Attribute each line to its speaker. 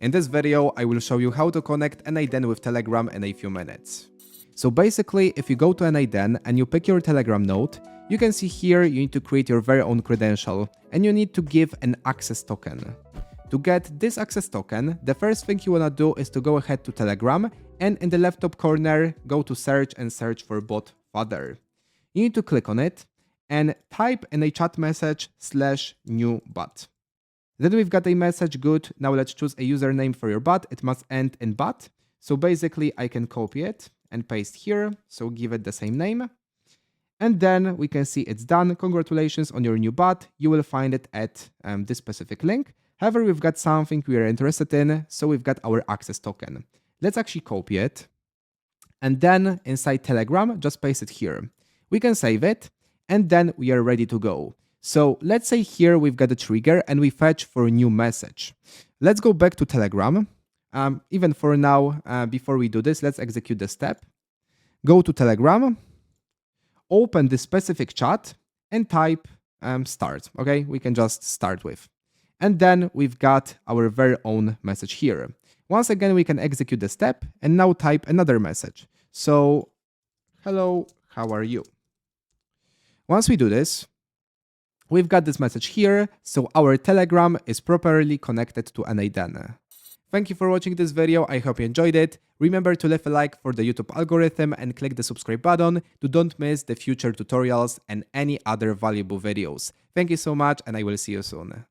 Speaker 1: In this video, I will show you how to connect n8n with Telegram in a few minutes. So basically, if you go to n8n and you pick your Telegram node, you can see here you need to create your very own credential and you need to give an access token. To get this access token, the first thing you wanna do is to go ahead to Telegram and in the left top corner, go to search and search for bot father. You need to click on it and type in a chat message /new bot. Then we've got a message, good. Now let's choose a username for your bot. It must end in bot. So basically I can copy it and paste here. So give it the same name. And then we can see it's done. Congratulations on your new bot. You will find it at this specific link. However, we've got something we are interested in. So we've got our access token. Let's actually copy it. And then inside Telegram, just paste it here. We can save it. And then we are ready to go. So let's say here we've got a trigger and we fetch for a new message. Let's go back to Telegram. Even for now, before we do this, let's execute the step. Go to Telegram, open the specific chat and type start. Okay, we can just start with. And then we've got our very own message here. Once again, we can execute the step and now type another message. So, hello, how are you? Once we do this, we've got this message here, so our Telegram is properly connected to n8n. Thank you for watching this video, I hope you enjoyed it. Remember to leave a like for the YouTube algorithm and click the subscribe button to don't miss the future tutorials and any other valuable videos. Thank you so much and I will see you soon.